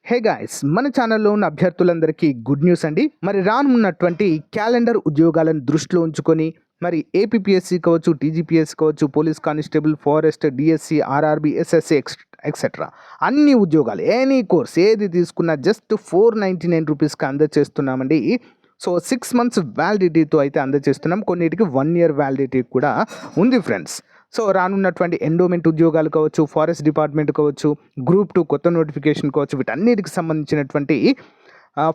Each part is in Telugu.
హే గాయ్స్, మన ఛానల్లో ఉన్న అభ్యర్థులందరికీ గుడ్ న్యూస్ అండి. మరి రానున్నటువంటి క్యాలెండర్ ఉద్యోగాలను దృష్టిలో ఉంచుకొని మరి ఏపీపీఎస్సీ కావచ్చు, టీజీపీఎస్సీ కావచ్చు, police constable, forest, DSC, RRB, SSC etcetera అన్ని ఉద్యోగాలు ఎనీ కోర్స్ ఏది తీసుకున్నా జస్ట్ 499 రూపీస్కి అందజేస్తున్నామండి. సో 6 మంత్స్ వ్యాలిడిటీతో అయితే అందజేస్తున్నాం. కొన్నిటికి 1 year వ్యాలిడిటీ కూడా ఉంది ఫ్రెండ్స్. సో రానున్నటువంటి ఎండోమెంట్ ఉద్యోగాలు కావచ్చు, ఫారెస్ట్ డిపార్ట్మెంట్ కావచ్చు, గ్రూప్ 2 కొత్త నోటిఫికేషన్ కావచ్చు, వీటన్నిటికి సంబంధించినటువంటి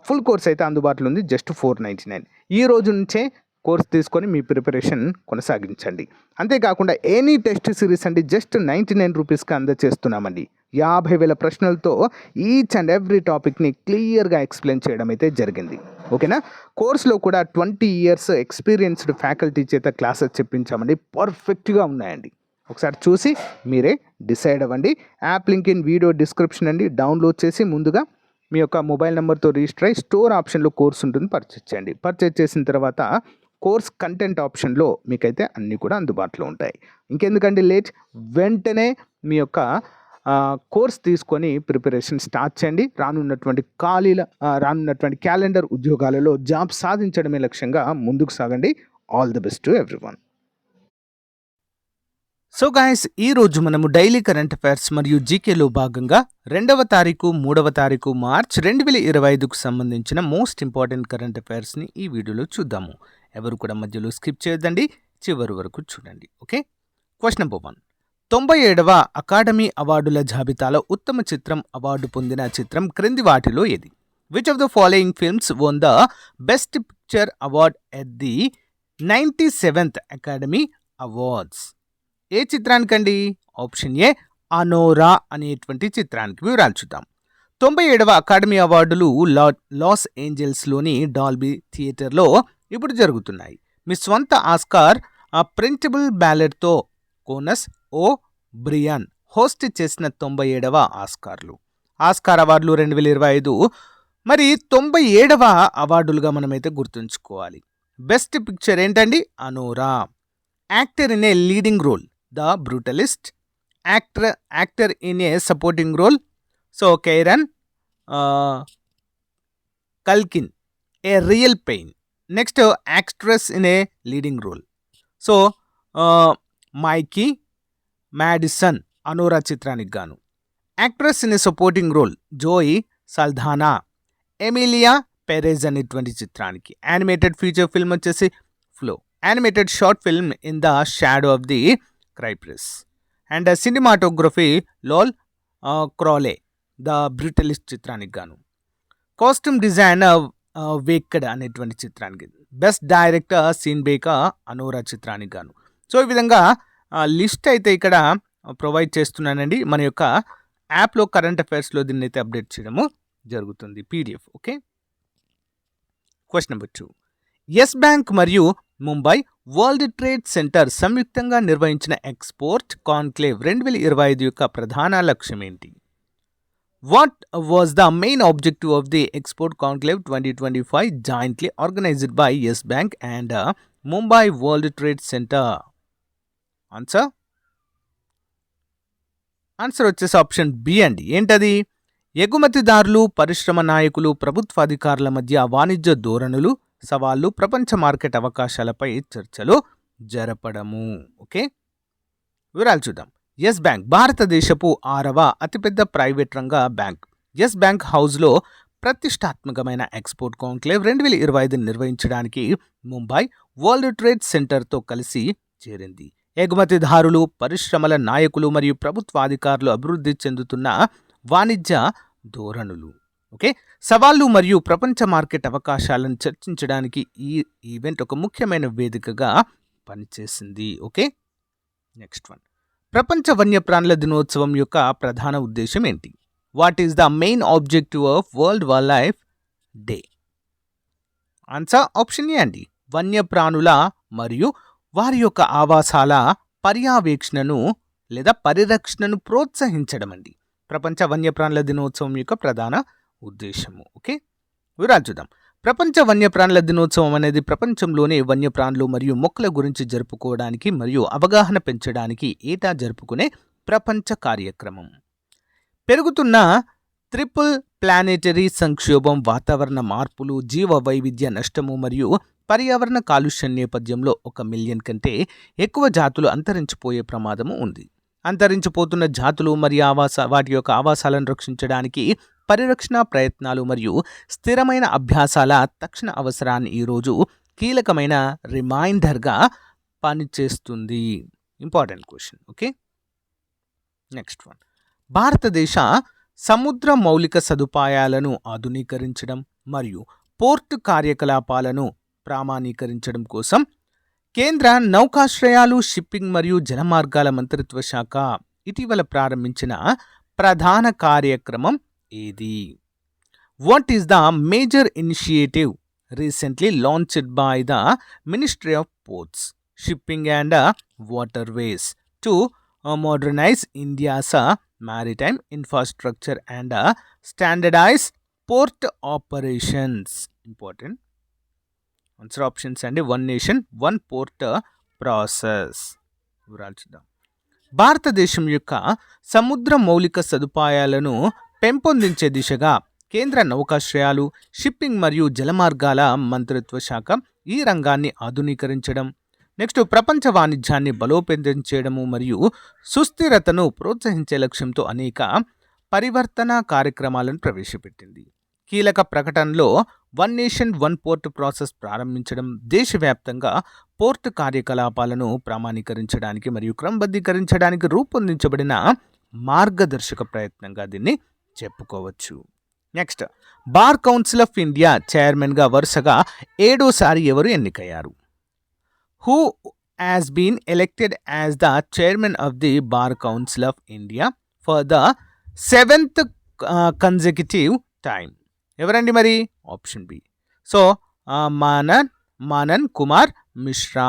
ఫుల్ కోర్స్ అయితే అందుబాటులో ఉంది. జస్ట్ 499. ఈ రోజు నుంచే కోర్స్ తీసుకొని మీ ప్రిపరేషన్ కొనసాగించండి. అంతేకాకుండా ఎనీ టెస్ట్ సిరీస్ అండి జస్ట్ 99 రూపీస్కి అందజేస్తున్నామండి. 50,000 ప్రశ్నలతో ఈచ్ అండ్ ఎవ్రీ టాపిక్ని క్లియర్గా ఎక్స్ప్లెయిన్ చేయడం అయితే జరిగింది. ఓకేనా. కోర్సులో కూడా 20 years ఎక్స్పీరియన్స్డ్ ఫ్యాకల్టీ చేత క్లాసెస్ చెప్పించామండి. పర్ఫెక్ట్గా ఉన్నాయండి. ఒకసారి చూసి మీరే డిసైడ్ అవ్వండి. App link in video description అండి. డౌన్లోడ్ చేసి ముందుగా మీ యొక్క మొబైల్ నెంబర్తో రిజిస్టర్ అయ్యి స్టోర్ ఆప్షన్లో కోర్స్ ఉంటుంది, పర్చేజ్ చేయండి. పర్చేజ్ చేసిన తర్వాత కోర్స్ కంటెంట్ ఆప్షన్లో మీకైతే అన్నీ కూడా అందుబాటులో ఉంటాయి. ఇంకెందుకండి లేట్, వెంటనే మీ యొక్క కోర్స్ తీసుకొని ప్రిపరేషన్ స్టార్ట్ చేయండి. రానున్నటువంటి క్యాలెండర్ ఉద్యోగాలలో జాబ్ సాధించడమే లక్ష్యంగా ముందుకు సాగండి. All the best to everyone. So guys, ఈరోజు మనము డైలీ కరెంట్ అఫైర్స్ మరియు జీకేలో భాగంగా 2వ తారీఖు 3వ తారీఖు మార్చ్ 2025కు సంబంధించిన మోస్ట్ ఇంపార్టెంట్ కరెంట్ అఫైర్స్ని ఈ వీడియోలో చూద్దాము. ఎవరు కూడా మధ్యలో స్కిప్ చేయొద్దండి, చివరి వరకు చూడండి. ఓకే. Question number 1. 97వ అకాడమీ అవార్డుల జాబితాలో ఉత్తమ చిత్రం అవార్డు పొందిన చిత్రం క్రింది వాటిలో ఏది? Which of the following films won the best picture award at the 97th Academy Awards? ఏ చిత్రానికండి? ఆప్షన్ ఏ అనోరా అనేటువంటి చిత్రానికి. వివరాలు చూద్దాం. 97వ అకాడమీ అవార్డులు లాస్ ఏంజల్స్లోని డాల్బీ థియేటర్లో ఇప్పుడు జరుగుతున్నాయి. మీ స్వంత ఆస్కార్ ప్రింటబుల్ బ్యాలెట్తో కోనస్ ఓ బ్రియాన్ హోస్ట్ చేసిన 97వ ఆస్కార్ అవార్డులు 2025. మరి 97వ అవార్డులుగా మనమైతే గుర్తుంచుకోవాలి. బెస్ట్ పిక్చర్ ఏంటండి? Anora. Actor in a leading role the Brutalist. Actor in a supporting role so Kieran Culkin a Real Pain. Next actress in a leading role so Mikey Madison Anora చిత్రానికి గాను. Actress in a supporting role Zoe Saldana, Emilia Perez అనేటువంటి చిత్రానికి. యానిమేటెడ్ ఫీచర్ ఫిల్మ్ వచ్చేసి Flow. Animated short film in the Shadow of the Cypress. And cinematography Lol Crawley the Brutalist చిత్రానికి గాను. కాస్ట్యూమ్ డిజైన్ వేక్కడ్ అనేటువంటి చిత్రానికి. బెస్ట్ డైరెక్టర్ సీన్ బేకా అనోరా చిత్రానికి గాను. సో ఈ విధంగా లిస్ట్ అయితే ఇక్కడ ప్రొవైడ్ చేస్తున్నానండి. మన యొక్క యాప్లో కరెంట్ అఫైర్స్లో దీన్ని అయితే అప్డేట్ చేయడము జరుగుతుంది, PDF. Okay. Question number 2. Yes Bank మరియు ముంబై వరల్డ్ ట్రేడ్ సెంటర్ సంయుక్తంగా నిర్వహించిన ఎక్స్పోర్ట్ కాన్క్లేవ్ 2025 యొక్క ప్రధాన లక్ష్యం ఏంటి? What was the main objective of the export conclave 2025 jointly organised by Yes Bank and Mumbai World Trade Centre? Answer వచ్చేసి ఆప్షన్ బి అండి. ఏంటది? ఎగుమతిదారులు, పరిశ్రమ నాయకులు, ప్రభుత్వాధికారుల మధ్య వాణిజ్య ధోరణులు, సవాళ్లు, ప్రపంచ మార్కెట్ అవకాశాలపై చర్చలు జరపడము. ఓకే. వివరాలు చూద్దాం. ఎస్ బ్యాంక్ భారతదేశపు 6వ అతిపెద్ద ప్రైవేట్ రంగ బ్యాంక్. ఎస్ బ్యాంక్ హౌస్లో ప్రతిష్టాత్మకమైన ఎక్స్పోర్ట్ కాన్క్లేవ్ 2025 నిర్వహించడానికి ముంబై వరల్డ్ ట్రేడ్ సెంటర్తో కలిసి చేరింది. ఎగుమతిదారులు, పరిశ్రమల నాయకులు మరియు ప్రభుత్వాధికారులు అభివృద్ధి చెందుతున్న వాణిజ్య ధోరణులు, ఓకే, సవాళ్లు మరియు ప్రపంచ మార్కెట్ అవకాశాలను చర్చించడానికి ఈ ఈవెంట్ ఒక ముఖ్యమైన వేదికగా పనిచేసింది. ఓకే. Next one. ప్రపంచ వన్యప్రాణుల దినోత్సవం యొక్క ప్రధాన ఉద్దేశం ఏంటి? What is the main objective of world wild life day? Answer option A అండి. వన్యప్రాణుల మరియు వారి యొక్క ఆవాసాల పర్యవేక్షణను లేదా పరిరక్షణను ప్రోత్సహించడం అండి ప్రపంచ వన్యప్రాణుల దినోత్సవం యొక్క ప్రధాన ఉద్దేశము. ఓకే. వివరాలు చూద్దాం. ప్రపంచ వన్యప్రాణుల దినోత్సవం అనేది ప్రపంచంలోని వన్యప్రాణులు మరియు మొక్కల గురించి జరుపుకోవడానికి మరియు అవగాహన పెంచడానికి ఏటా జరుపుకునే ప్రపంచ కార్యక్రమం. పెరుగుతున్న ట్రిపుల్ ప్లానెటరీ సంక్షోభం, వాతావరణ మార్పులు, జీవ వైవిధ్య నష్టము మరియు పర్యావరణ కాలుష్యం నేపథ్యంలో 1 మిలియన్ కంటే ఎక్కువ జాతులు అంతరించిపోయే ప్రమాదము ఉంది. అంతరించిపోతున్న జాతులు మరియు వాటి యొక్క ఆవాసాలను రక్షించడానికి పరిరక్షణ ప్రయత్నాలు మరియు స్థిరమైన అభ్యాసాల తక్షణ అవసరాన్ని ఈరోజు కీలకమైన రిమైండర్గా పనిచేస్తుంది. Important question. Okay, next one. భారతదేశ సముద్ర మౌలిక సదుపాయాలను ఆధునీకరించడం మరియు పోర్టు కార్యకలాపాలను ప్రామాణీకరించడం కోసం కేంద్ర నౌకాశ్రయాలు, షిప్పింగ్ మరియు జలమార్గాల మంత్రిత్వ శాఖ ఇటీవల ప్రారంభించిన ప్రధాన కార్యక్రమం ఏది? What is the major initiative recently launched by the Ministry of Ports, Shipping and Waterways to modernize India's maritime infrastructure and standardize port operations? Important answer options and one nation one port process. భారతదేశం యొక్క సముద్ర మౌలిక సదుపాయాలను పెంపొందించే దిశగా కేంద్ర నౌకాశ్రయాలు, షిప్పింగ్ మరియు జలమార్గాల మంత్రిత్వ శాఖ ఈ రంగాన్ని ఆధునీకరించడం, నెక్స్ట్ ప్రపంచ వాణిజ్యాన్ని బలోపేతం చేయడము మరియు సుస్థిరతను ప్రోత్సహించే లక్ష్యంతో అనేక పరివర్తన కార్యక్రమాలను ప్రవేశపెట్టింది. కీలక ప్రకటనలో one nation one port process ప్రారంభించడం దేశవ్యాప్తంగా పోర్టు కార్యకలాపాలను ప్రామాణీకరించడానికి మరియు క్రమబద్ధీకరించడానికి రూపొందించబడిన మార్గదర్శక ప్రయత్నంగా దీన్ని చెప్పుకోవచ్చు. Next, Bar Council of India చైర్మన్గా వరుసగా 7వ ఎవరు ఎన్నికయ్యారు? Who has been elected as the chairman of the Bar Council of India for the 7th consecutive time? ఎవరండి మరి? Option B. So Manan Kumar Mishra.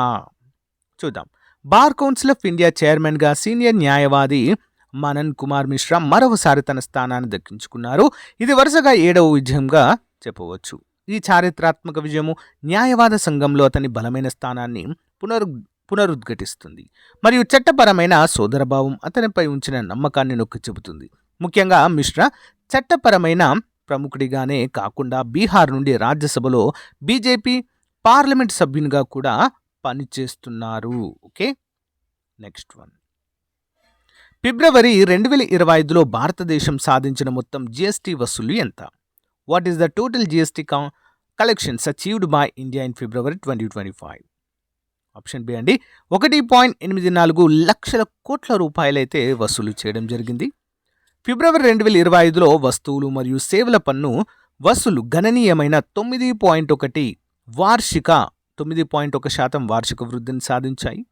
చూద్దాం. బార్ కౌన్సిల్ ఆఫ్ ఇండియా చైర్మన్గా సీనియర్ న్యాయవాది మనన్ కుమార్ మిశ్రా మరోసారి తన స్థానాన్ని దక్కించుకున్నారు. ఇది వరుసగా 7వ విజయంగా చెప్పవచ్చు. ఈ చారిత్రాత్మక విజయము న్యాయవాద సంఘంలో అతని బలమైన స్థానాన్ని పునరుద్ఘాటిస్తుంది మరియు చట్టపరమైన సోదరభావం అతనిపై ఉంచిన నమ్మకాన్ని నొక్కి చెబుతుంది. ముఖ్యంగా మిశ్రా చట్టపరమైన ప్రముఖుడిగానే కాకుండా బీహార్ నుండి రాజ్యసభలో బీజేపీ పార్లమెంట్ సభ్యునిగా కూడా పనిచేస్తున్నారు. Okay, next one. ఫిబ్రవరి 2025లో భారతదేశం సాధించిన మొత్తం జిఎస్టీ వసూలు ఎంత? What is the total GST collections achieved by India in February 2025? Option B అండి, 1.84 లక్షల కోట్ల రూపాయలైతే వసూలు చేయడం జరిగింది. ఫిబ్రవరి 2025లో వస్తువులు మరియు సేవల పన్ను వసూలు గణనీయమైన 9.1% వార్షిక వృద్ధిని సాధించాయి.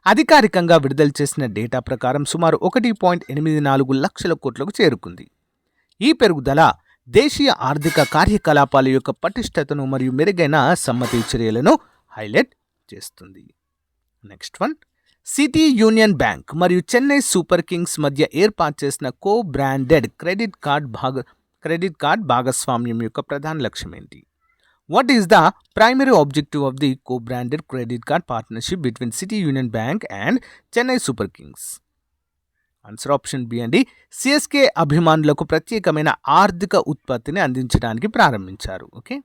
అధికారికంగా విడుదల చేసిన డేటా ప్రకారం సుమారు 1.84 లక్షల కోట్లకు చేరుకుంది. ఈ పెరుగుదల దేశీయ ఆర్థిక కార్యకలాపాల యొక్క పటిష్టతను మరియు మెరుగైన సమ్మతి చర్యలను హైలైట్ చేస్తుంది. Next one. City union bank మరియు చెన్నై సూపర్ కింగ్స్ మధ్య ఏర్పాటు చేసిన కో బ్రాండెడ్ క్రెడిట్ కార్డ్ భాగస్వామ్యం యొక్క ప్రధాన లక్ష్యం ఏంటి? What is the primary objective of the co-branded credit card partnership between City Union Bank and Chennai Super Kings? Answer option B అండి. సిఎస్కే అభిమానులకు ప్రత్యేకమైన ఆర్థిక ఉత్పత్తిని అందించడానికి ప్రారంభించారు. ఓకే,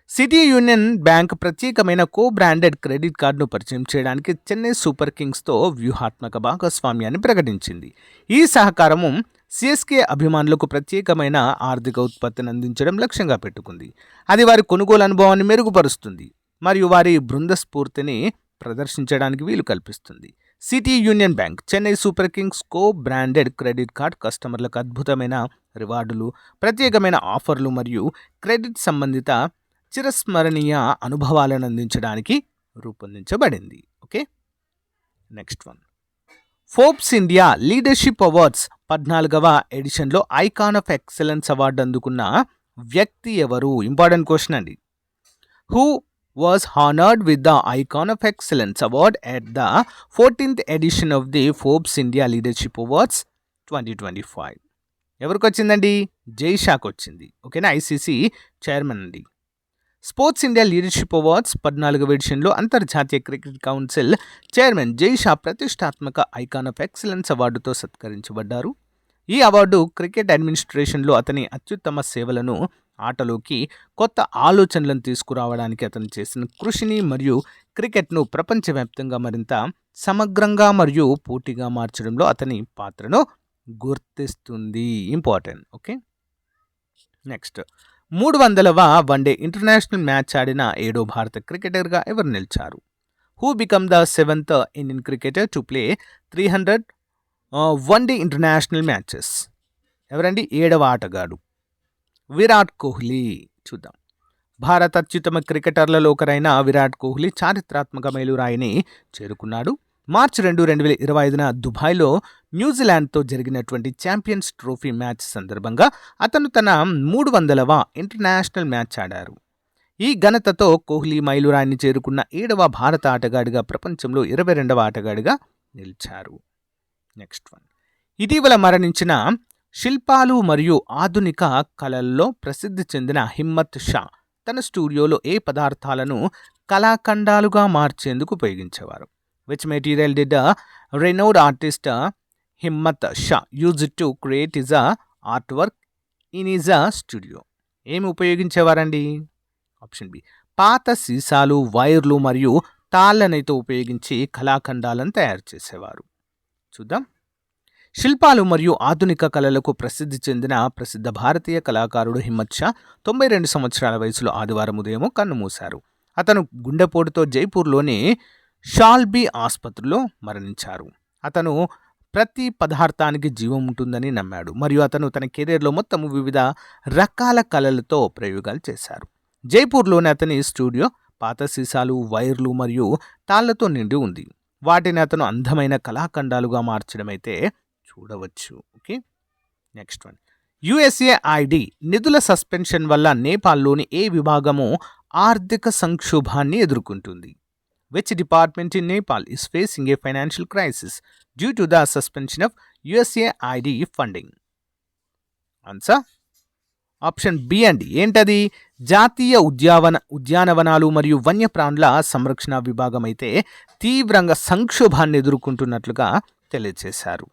సిటీ యూనియన్ బ్యాంక్ ప్రత్యేకమైన కో బ్రాండెడ్ క్రెడిట్ కార్డును పరిచయం చేయడానికి చెన్నై సూపర్ కింగ్స్తో వ్యూహాత్మక భాగస్వామ్యాన్ని ప్రకటించింది. ఈ సహకారము సిఎస్కే అభిమానులకు ప్రత్యేకమైన ఆర్థిక ఉత్పత్తిని అందించడం లక్ష్యంగా పెట్టుకుంది. అది వారి కొనుగోలు అనుభవాన్ని మెరుగుపరుస్తుంది మరియు వారి బృంద స్ఫూర్తిని ప్రదర్శించడానికి వీలు కల్పిస్తుంది. City union bank Chennai super Kings co branded credit card కస్టమర్లకు అద్భుతమైన రివార్డులు, ప్రత్యేకమైన ఆఫర్లు మరియు క్రెడిట్ సంబంధిత చిరస్మరణీయ అనుభవాలను అందించడానికి రూపొందించబడింది. Okay, next one. Forbes India leadership awards 14వ ఎడిషన్లో ఐకాన్ ఆఫ్ ఎక్సలెన్స్ అవార్డు అందుకున్న వ్యక్తి ఎవరు? ఇంపార్టెంట్ క్వశ్చన్ అండి. Who was honored with the Icon of Excellence Award at the 14th edition of the Forbes India Leadership Awards 2025. ఎవరికి వచ్చిందండి? జైషాకు వచ్చింది. ఓకేనా, ఐసీసీ చైర్మన్ అండి. స్పోర్ట్స్ ఇండియా లీడర్షిప్ అవార్డ్స్ 14వ ఎడిషన్లో అంతర్జాతీయ క్రికెట్ కౌన్సిల్ చైర్మన్ జైషా ప్రతిష్టాత్మక ఐకాన్ ఆఫ్ ఎక్సలెన్స్ అవార్డుతో సత్కరించబడ్డారు. ఈ అవార్డు క్రికెట్ అడ్మినిస్ట్రేషన్లో అతని అత్యుత్తమ సేవలను, ఆటలోకి కొత్త ఆలోచనలను తీసుకురావడానికి అతను చేసిన కృషిని మరియు క్రికెట్ను ప్రపంచవ్యాప్తంగా మరింత సమగ్రంగా మరియు పోటీగా మార్చడంలో అతని పాత్రను గుర్తిస్తుంది. ఇంపార్టెంట్. ఓకే, నెక్స్ట్ 300వ వన్డే ఇంటర్నేషనల్ మ్యాచ్ ఆడిన 7వ భారత క్రికెటర్గా ఎవరు నిలిచారు? Who become the 7th Indian cricketer to play 300 one day international matches? ఎవరండి? 7వ ఆటగాడు విరాట్ కోహ్లీ. చూద్దాం. భారత అత్యుత్తమ క్రికెటర్లలో ఒకరైన విరాట్ కోహ్లీ చారిత్రాత్మక మైలురాయిని చేరుకున్నాడు. మార్చి 2, 2025న దుబాయ్లో న్యూజిలాండ్తో జరిగినటువంటి ఛాంపియన్స్ ట్రోఫీ మ్యాచ్ సందర్భంగా అతను తన 300వ ఇంటర్నేషనల్ మ్యాచ్ ఆడారు. ఈ ఘనతతో కోహ్లీ మైలురాయిని చేరుకున్న 7వ భారత ఆటగాడిగా, ప్రపంచంలో 22వ ఆటగాడిగా నిలిచారు. Next one. ఇటీవల మరణించిన శిల్పాలు మరియు ఆధునిక కళల్లో ప్రసిద్ధి చెందిన హిమ్మత్ షా తన స్టూడియోలో ఏ పదార్థాలను కళాఖండాలుగా మార్చేందుకు ఉపయోగించేవారు? Which material did renowned artist Himmat Shah use to create is art work in is studio? ఏమి ఉపయోగించేవారండి? ఆప్షన్ బి, పాత సీసాలు, వైర్లు మరియు తాళ్ళనైతే ఉపయోగించి కళాఖండాలను తయారు చేసేవారు. చూద్దాం. శిల్పాలు మరియు ఆధునిక కళలకు ప్రసిద్ధి చెందిన ప్రసిద్ధ భారతీయ కళాకారుడు హిమ్మత్ షా 92 సంవత్సరాల వయసులో ఆదివారం ఉదయం కన్నుమూశారు. అతను గుండెపోటుతో జైపూర్లోని షాల్బీ ఆసుపత్రిలో మరణించారు. అతను ప్రతి పదార్థానికి జీవం ఉంటుందని నమ్మాడు మరియు అతను తన కెరీర్లో మొత్తం వివిధ రకాల కళలతో ప్రయోగాలు చేశారు. జైపూర్లోని అతని స్టూడియో పాత సీసాలు, వైర్లు మరియు తాళ్లతో నిండి ఉంది. వాటిని అతను అందమైన కళాఖండాలుగా మార్చడం అయితే చూడవచ్చు. Okay, next one. యుఎస్ఏఐడి నిధుల సస్పెన్షన్ వల్ల నేపాల్లోని ఏ విభాగము ఆర్థిక సంక్షోభాన్ని ఎదుర్కొంటుంది? Which department in Nepal is facing a financial crisis due to the suspension of USAID funding? Answer option B అండి. ఏంటది? జాతీయ ఉద్యానవనాలు మరియు వన్యప్రాణుల సంరక్షణ విభాగం అయితే తీవ్రంగా సంక్షోభాన్ని ఎదుర్కొంటున్నట్లుగా తెలియజేశారు.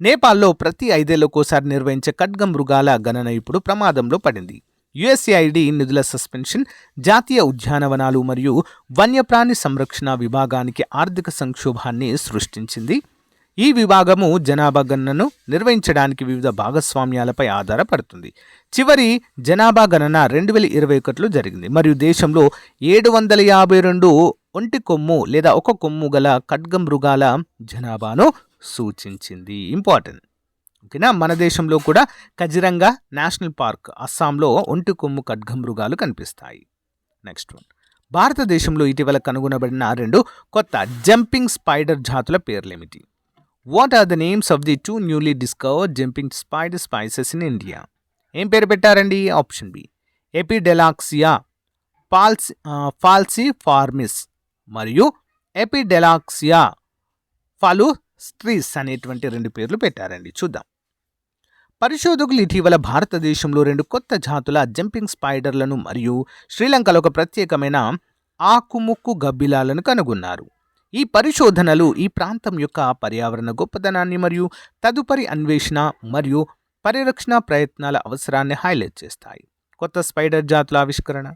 నేపాల్లో ప్రతి 5 ఏళ్లకోసారి నిర్వహించే ఖడ్గ మృగాల గణన ఇప్పుడు ప్రమాదంలో పడింది. యుఎస్ఏఐడి నిధుల సస్పెన్షన్ జాతీయ ఉద్యానవనాలు మరియు వన్యప్రాణి సంరక్షణ విభాగానికి ఆర్థిక సంక్షోభాన్ని సృష్టించింది. ఈ విభాగము జనాభా గణనను నిర్వహించడానికి వివిధ భాగస్వామ్యాలపై ఆధారపడుతుంది. చివరి జనాభా గణన 2021లో జరిగింది మరియు దేశంలో 752 ఒంటి కొమ్ము లేదా ఒక కొమ్ము గల ఖడ్గ మృగాల జనాభాను సూచించింది. ఇంపార్టెంట్. ఓకేనా? మన దేశంలో కూడా కజిరంగా నేషనల్ పార్క్, అస్సాంలో ఒంటి కొమ్ము ఖడ్గ మృగాలు కనిపిస్తాయి. Next one. భారతదేశంలో ఇటీవల కనుగొనబడిన 2 కొత్త జంపింగ్ స్పైడర్ జాతుల పేర్లేమిటి? What are the names of the 2 newly discovered jumping spider species in India? ఏం పేరు పెట్టారండి? ఆప్షన్ బి, ఎపిడెలాక్సియా ఫాల్సిఫార్మిస్ మరియు ఎపిడెలాక్సియా ఫాలుస్ట్రిస్ అనేటువంటి 2 పేర్లు పెట్టారండి. చూద్దాం. పరిశోధకులు ఇటీవల భారతదేశంలో 2 కొత్త జాతుల జంపింగ్ స్పైడర్లను మరియు శ్రీలంకలో ఒక ప్రత్యేకమైన ఆకుముక్కు గబ్బిలాలను కనుగొన్నారు. ఈ పరిశోధనలు ఈ ప్రాంతం యొక్క పర్యావరణ గొప్పదనాన్ని మరియు తదుపరి అన్వేషణ మరియు పరిరక్షణ ప్రయత్నాల అవసరాన్ని హైలైట్ చేస్తాయి. కొత్త స్పైడర్ జాతుల ఆవిష్కరణ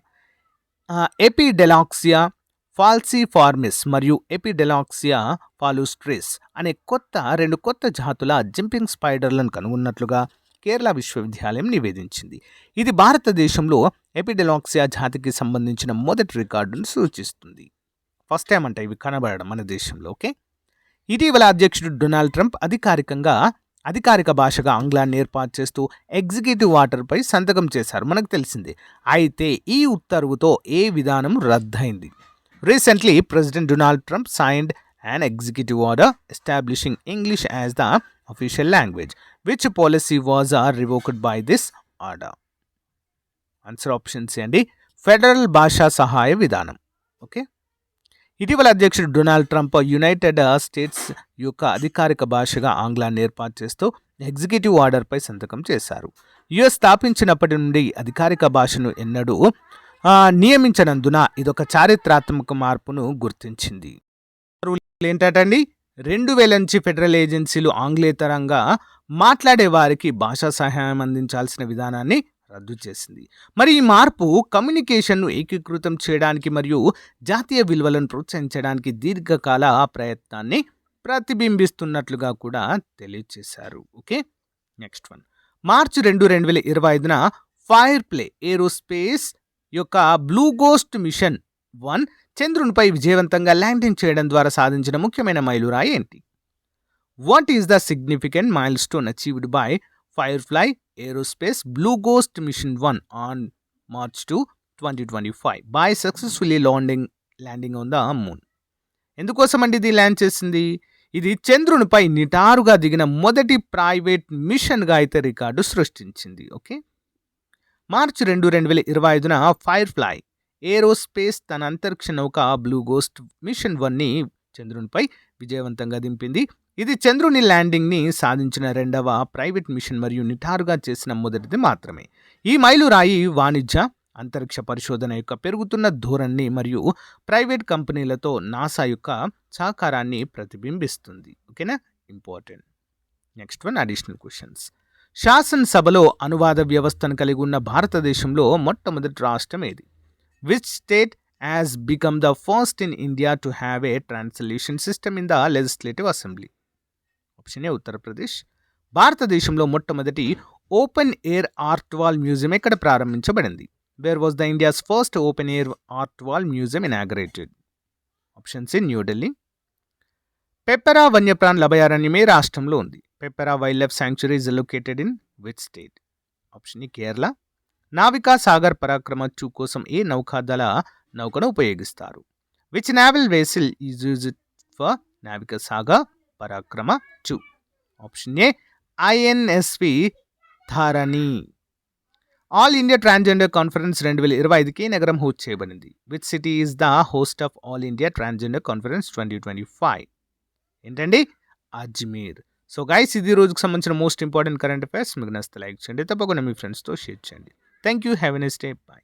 ఎపిడెలాక్సియా ఫాల్సిఫార్మిస్ మరియు ఎపిడెలాక్సియా ఫాలుస్ట్రిస్ అనే 2 కొత్త జాతుల జంపింగ్ స్పైడర్లను కనుగొన్నట్లుగా కేరళ విశ్వవిద్యాలయం నివేదించింది. ఇది భారతదేశంలో ఎపిడెలాక్సియా జాతికి సంబంధించిన మొదటి రికార్డును సూచిస్తుంది. ఫస్ట్ టైం అంట ఇవి కనబడడం మన దేశంలో. ఓకే, ఇటీవల అధ్యక్షుడు డొనాల్డ్ ట్రంప్ అధికారిక భాషగా ఆంగ్లాన్ని ఏర్పాటు చేస్తూ ఎగ్జిక్యూటివ్ ఆర్డర్పై సంతకం చేశారు. మనకు తెలిసిందే. అయితే ఈ ఉత్తర్వుతో ఏ విధానం రద్దయింది? Recently, President Donald Trump signed an executive order establishing English as the official language. Which policy was revoked by this order? Answer option C అండి, ఫెడరల్ భాషా సహాయ విధానం. ఓకే, ఇటీవల అధ్యక్షుడు డొనాల్డ్ ట్రంప్ యునైటెడ్ స్టేట్స్ యొక్క అధికారిక భాషగా ఆంగ్లాన్ని ఏర్పాటు చేస్తూ ఎగ్జిక్యూటివ్ ఆర్డర్పై సంతకం చేశారు. యుఎస్ స్థాపించినప్పటి నుండి అధికారిక భాషను ఎన్నడూ నియమించనందున ఇదొక చారిత్రాత్మక మార్పును గుర్తించింది. ఏంటండి, 2000 నుంచి ఫెడరల్ ఏజెన్సీలు ఆంగ్లేతరంగా మాట్లాడే వారికి భాషా సహాయం అందించాల్సిన విధానాన్ని రద్దు చేసింది. మరి ఈ మార్పు కమ్యూనికేషన్ను ఏకీకృతం చేయడానికి మరియు జాతీయ విలువలను ప్రోత్సహించడానికి దీర్ఘకాల ప్రయత్నాన్ని ప్రతిబింబిస్తున్నట్లుగా కూడా తెలియజేశారు. Okay, next one. మార్చి 2, 2025న ఫైర్ ప్లే ఏరోస్పేస్ యొక్క బ్లూ గోస్ట్ మిషన్ 1 చంద్రునిపై విజయవంతంగా ల్యాండింగ్ చేయడం ద్వారా సాధించిన ముఖ్యమైన మైలురాయి ఏంటి? What is the significant milestone achieved by Firefly Aerospace Blue Ghost Mission 1 on March 2, 2025 by successfully landing on the moon? ఎందుకోసం అండి ఇది ల్యాండ్ చేసింది? ఇది చంద్రునిపై నిటారుగా దిగిన మొదటి ప్రైవేట్ మిషన్గా అయితే రికార్డు సృష్టించింది. ఓకే, మార్చి 2, 2025న ఫైర్ఫ్లై ఏరోస్పేస్ తన అంతరిక్ష నౌక బ్లూ గోస్ట్ మిషన్ 1ని చంద్రునిపై విజయవంతంగా దింపింది. ఇది చంద్రుని ల్యాండింగ్ని సాధించిన రెండవ ప్రైవేట్ మిషన్ మరియు నిటారుగా చేసిన మొదటిది మాత్రమే. ఈ మైలురాయి వాణిజ్య అంతరిక్ష పరిశోధన యొక్క పెరుగుతున్న ధోరణి మరియు ప్రైవేట్ కంపెనీలతో నాసా యొక్క సహకారాన్ని ప్రతిబింబిస్తుంది. ఓకేనా, important. Next one, additional questions. శాసనసభలో అనువాద వ్యవస్థను కలిగి ఉన్న భారతదేశంలో మొట్టమొదటి రాష్ట్రం ఏది? Which state has become the first in India to have a translation system in the legislative assembly? Option A Uttar Pradesh. భారతదేశంలో మొట్టమొదటి open air art wall museum ఎక్కడ ప్రారంభించబడింది? Where was the India's first open air art wall museum inaugurated? Option C New Delhi. పెప్పరా వన్యప్రాణుల అభయారణ్యం ఏ రాష్ట్రంలో ఉంది? పెప్పరా wild life sanctuary is located in which state? Option ఈ కేరళ. నావికా సాగర్ పరాక్రమ 2 కోసం ఏ నౌకాదళ నౌకను ఉపయోగిస్తారు? Which naval vessel is used for Navika Sagar Parikrama 2? Option A INSV Dharini. All India transgender conference 2025కి నగరం హోస్ట్ చేయబడింది. Which city is the host of all India transgender conference 2025? ఏంటండి? అజ్మీర్. సో గైస్, ఇది రోజుకు సంబంధించిన మోస్ట్ ఇంపార్టెంట్ కరెంట్ అఫైర్స్. మీకు నచ్చితే లైక్ చేయండి, తప్పకుండా మీ ఫ్రెండ్స్తో షేర్ చేయండి. Thank you, have a nice day, by.